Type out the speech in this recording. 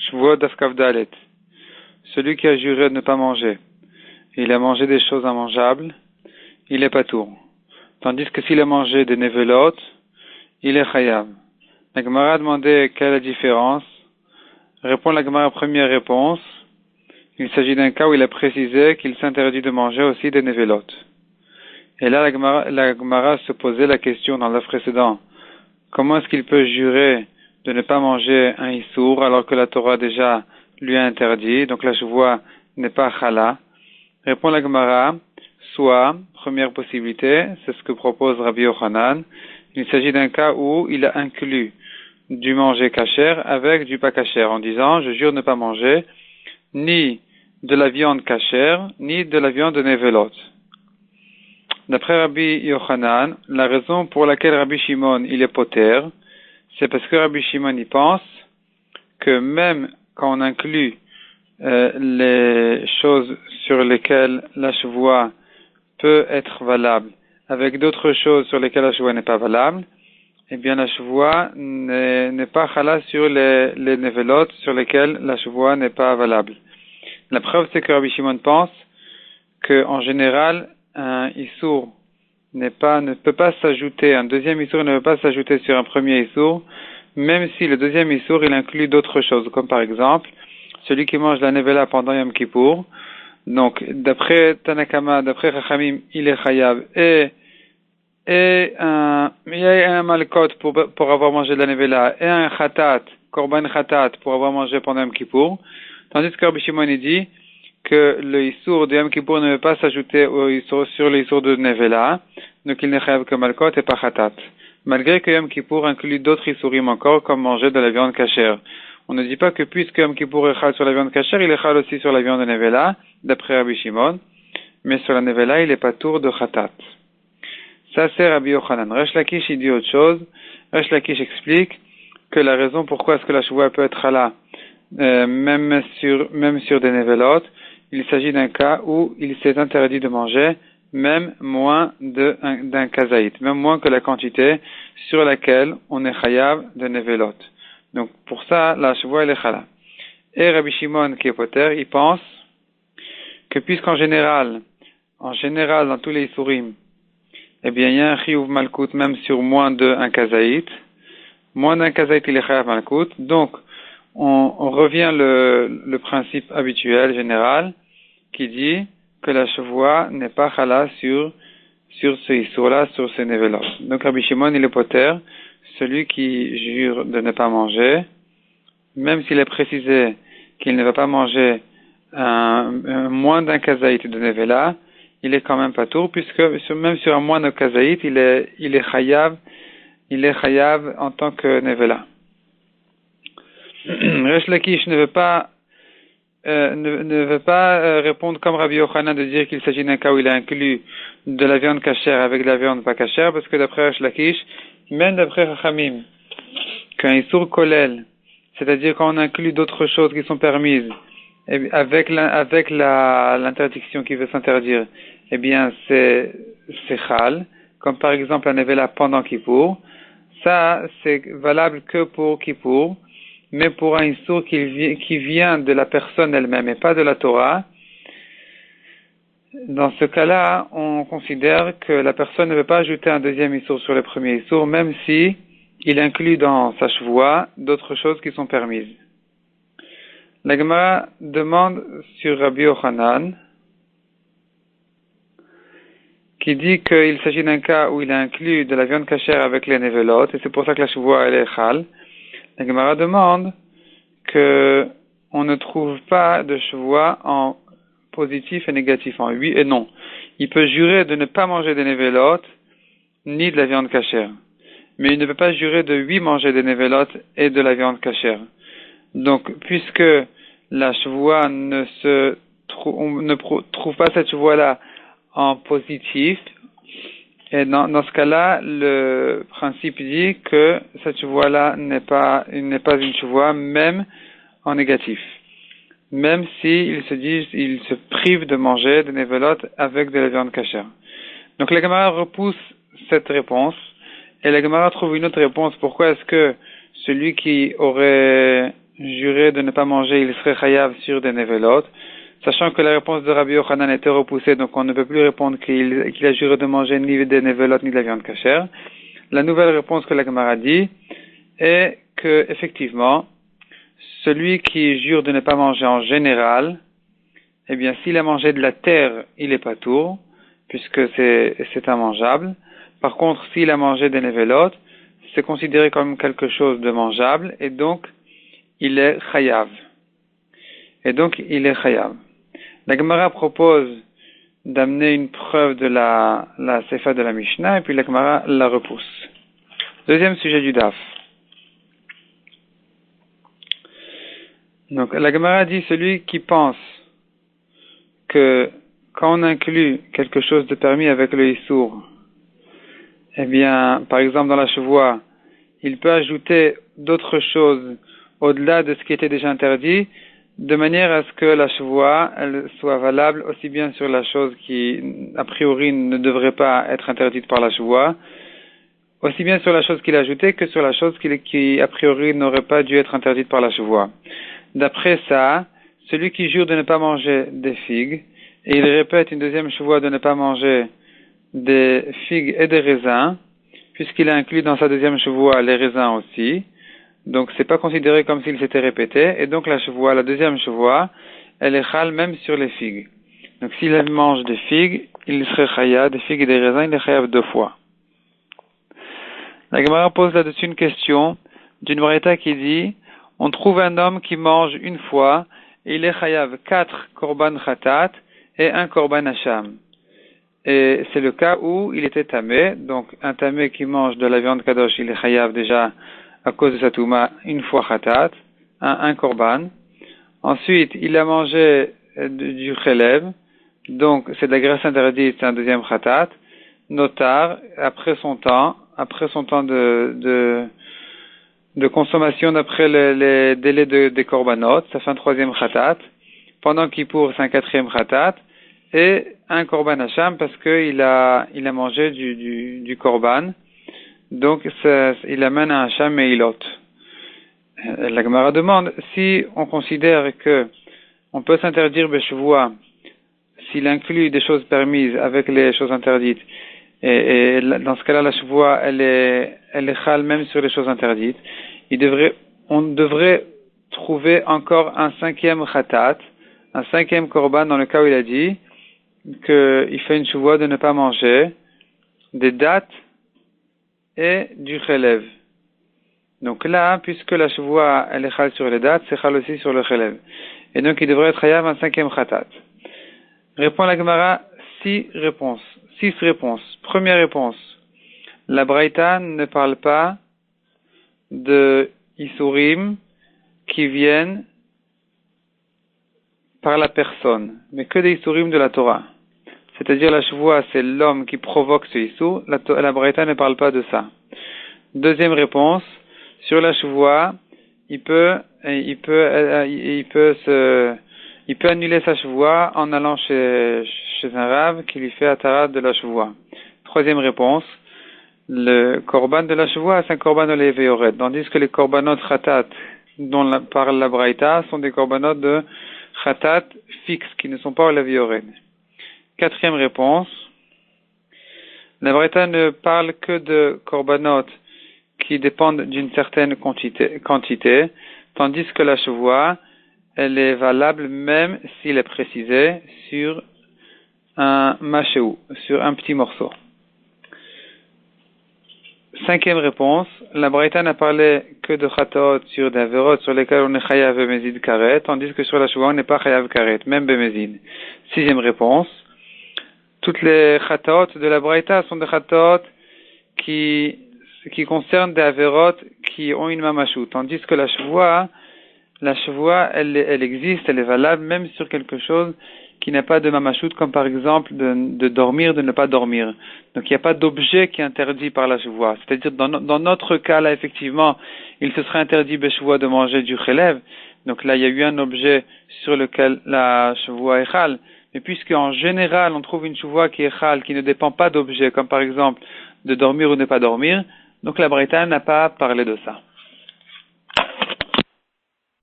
Shvuot Daf Kaf Dalet. Celui qui a juré de ne pas manger, il a mangé des choses immangeables, il est patour. Tandis que s'il a mangé des nevelot, il est chayav. La Gemara a demandé quelle est la différence. Répond la Gemara première réponse. Il s'agit d'un cas où il a précisé qu'il s'interdit de manger aussi des nevelot. Et là, la Gemara se posait la question dans le précédent. Comment est-ce qu'il peut jurer de ne pas manger un issour alors que la Torah déjà lui a interdit, donc la chevoie n'est pas chala? Répond la Gemara, soit, première possibilité, c'est ce que propose Rabbi Yochanan, il s'agit d'un cas où il a inclus du manger kasher avec du pas kasher, en disant, je jure de ne pas manger ni de la viande kasher, ni de la viande de nevelot. D'après Rabbi Yochanan, la raison pour laquelle Rabbi Shimon il est poter, c'est parce que Rabbi Shimon y pense que même quand on inclut les choses sur lesquelles la chevoie peut être valable avec d'autres choses sur lesquelles la chevoie n'est pas valable, eh bien la chevoie n'est pas chala sur les nevelot sur lesquelles la chevoie n'est pas valable. La preuve c'est que Rabbi Shimon pense que en général un issour ne peut pas s'ajouter, un deuxième issour ne peut pas s'ajouter sur un premier issour, même si le deuxième issour il inclut d'autres choses, comme par exemple celui qui mange la nevela pendant Yom Kippour. Donc d'après Tanakama, d'après Chachamim, il est chayav et il y a un malkot pour avoir mangé de la nevela et un khatat, korban khatat pour avoir mangé pendant Yom Kippour, tandis que Rabbi Shimon dit que le issour de Yom Kippour ne veut pas s'ajouter sur le issour de nevela, donc il n'est chayav que malkot et pas khatat. Malgré que Yom Kippour inclut d'autres issourim encore, comme manger de la viande cachère. On ne dit pas que puisque Yom Kippour est chal sur la viande cachère, il est chal aussi sur la viande de nevela, d'après Rabbi Shimon, mais sur la nevela, il est pas tour de khatat. Ça c'est Rabbi Yochanan. Resh Lakish, il dit autre chose. Resh Lakish explique que la raison pourquoi est-ce que la chevoie peut être chala, même sur des nevelot, il s'agit d'un cas où il s'est interdit de manger même moins d'un kazaït, même moins que la quantité sur laquelle on est chayav de nevelot. Donc pour ça, la chevoie elle est chala. Et Rabbi Shimon qui est poter, il pense que puisqu'en général, dans tous les isurim, eh bien il y a un chiyuv malkout même sur moins d'un kazaït. Moins d'un kazaït il est chayav malkout. Donc on revient le principe habituel, général, qui dit que la chevoie n'est pas chala sur ce issour-là, sur ces nevelot. Donc Rabbi Shimon il est poter, celui qui jure de ne pas manger, même s'il est précisé qu'il ne va pas manger moins d'un kazaït de nevela, il est quand même pas tour, puisque même sur un moins de kazaït, il est chayav en tant que nevela. Resh Lakish ne veut pas répondre comme Rabbi Yochanan de dire qu'il s'agit d'un cas où il a inclus de la viande cachère avec de la viande pas cachère, parce que d'après Resh Lakish, même d'après Chachamim, qu'un issour kolel, c'est-à-dire quand on inclut d'autres choses qui sont permises, avec l'interdiction qui veut s'interdire, eh bien c'est chal, comme par exemple la nevela pendant Kippour. Ça c'est valable que pour Kippour, mais pour un issour qui vient de la personne elle-même et pas de la Torah. Dans ce cas-là, on considère que la personne ne veut pas ajouter un deuxième issour sur le premier issour, même si il inclut dans sa chevoie d'autres choses qui sont permises. La Gemara demande sur Rabbi Yochanan, qui dit qu'il s'agit d'un cas où il a inclus de la viande cachère avec les nevelot, et c'est pour ça que la chevoie elle est chal. La Gemara demande que on ne trouve pas de chevoie en positif et négatif, en oui et non. Il peut jurer de ne pas manger des nevelot ni de la viande cachère, mais il ne peut pas jurer de oui manger des nevelot et de la viande cachère. Donc, puisque la chevoie ne trouve pas cette chevoie-là en positif, et dans ce cas-là, le principe dit que cette chevoie-là n'est pas une chevoie même en négatif. Même s'ils ils se privent de manger des nevelot avec de la viande cachère. Donc la Gemara repousse cette réponse, et la Gemara trouve une autre réponse. Pourquoi est-ce que celui qui aurait jurait de ne pas manger, il serait chayav sur des nevelot, sachant que la réponse de Rabbi Yochanan était repoussée, donc on ne peut plus répondre qu'il a juré de manger ni des nevelot ni de la viande cachère. La nouvelle réponse que la Gemara dit est que, effectivement, celui qui jure de ne pas manger en général, eh bien, s'il a mangé de la terre, il est patour, puisque c'est immangeable. Par contre, s'il a mangé des nevelot, c'est considéré comme quelque chose de mangeable, et donc, il est chayav. La Gemara propose d'amener une preuve de la Sefa de la Mishnah, et puis la Gemara la repousse. Deuxième sujet du Daf. Donc, la Gemara dit, celui qui pense que quand on inclut quelque chose de permis avec le Issour, eh bien, par exemple dans la chevoie, il peut ajouter d'autres choses au-delà de ce qui était déjà interdit, de manière à ce que la chevoie, elle soit valable aussi bien sur la chose qui, a priori, ne devrait pas être interdite par la chevoie, aussi bien sur la chose qu'il a ajoutée que sur la chose qui a priori, n'aurait pas dû être interdite par la chevoie. D'après ça, celui qui jure de ne pas manger des figues, et il répète une deuxième chevoie de ne pas manger des figues et des raisins, puisqu'il a inclus dans sa deuxième chevoie les raisins aussi, donc c'est pas considéré comme s'il s'était répété, et donc la deuxième chevoie, elle est chal même sur les figues. Donc s'il mange des figues, il serait chayav, des figues et des raisins, il est chayav 2 fois. La Gemara pose là-dessus une question d'une braïta qui dit, on trouve un homme qui mange une fois, et il est chayav 4 korban khatat et 1 korban hacham. Et c'est le cas où il était tamé, donc un tamé qui mange de la viande kadosh, il est chayav déjà à cause de sa touma une fois khatat, un korban. Ensuite, il a mangé du chelev, donc c'est de la graisse interdite, c'est un deuxième khatat. Notar, après son temps de consommation d'après les délais des korbanot, ça fait un troisième khatat. Pendant Kippour, c'est un quatrième khatat. Et un korban hacham parce qu'il a mangé du korban. Donc, il amène un hacham et ilot. La Gemara demande si on considère que on peut s'interdire beshevoua s'il inclut des choses permises avec les choses interdites. Et dans ce cas-là, la chevoua, elle est chal même sur les choses interdites. On devrait trouver encore un cinquième khatat, un cinquième korban dans le cas où il a dit qu'il fait une chevoua de ne pas manger des dattes et du chelev. Donc là, puisque la chevoua, elle est chal sur les dattes, c'est chal aussi sur le chelev. Et donc il devrait être chayav un cinquième khatat. Répond la Gemara, 6 réponses. Première réponse. La Braïta ne parle pas de Isurim qui viennent par la personne, mais que des Isurim de la Torah. C'est-à-dire la chevoua, c'est l'homme qui provoque ce Isur. La Braïta ne parle pas de ça. Deuxième réponse. Sur la chevoua, il peut annuler sa chevoua en allant chez un rave qui lui fait atara de la chevoua. Troisième réponse, le korban de la chevoua, c'est un korban olevé ored, tandis que les korbanot khatat dont parle la braïta sont des korbanot de khatat fixes qui ne sont pas olevé ored. Quatrième réponse, la braïta ne parle que de korbanot qui dépendent d'une certaine quantité, tandis que la chevoua, elle est valable même s'il est précisé sur un machéou, sur un petit morceau. Cinquième réponse, la Braïta n'a parlé que de Khatot sur des Averot sur lesquels on est Chayav Bemezid Karet, tandis que sur la chevoua on n'est pas Chayav Karet, même Bemezid. Sixième réponse, toutes les Khatot de la Braïta sont des Khatot qui concernent des Averot qui ont une mamachou, tandis que la chevoua, elle existe, elle est valable même sur quelque chose qui n'a pas de mamachout, comme par exemple de dormir, de ne pas dormir. Donc il n'y a pas d'objet qui est interdit par la chevoua. C'est-à-dire dans notre cas là, effectivement, il se serait interdit beshevoua de manger du chelev. Donc là, il y a eu un objet sur lequel la chevoua est chal. Mais puisque en général, on trouve une chevoua qui est chal, qui ne dépend pas d'objet, comme par exemple de dormir ou ne pas dormir, donc la Braïta n'a pas parlé de ça.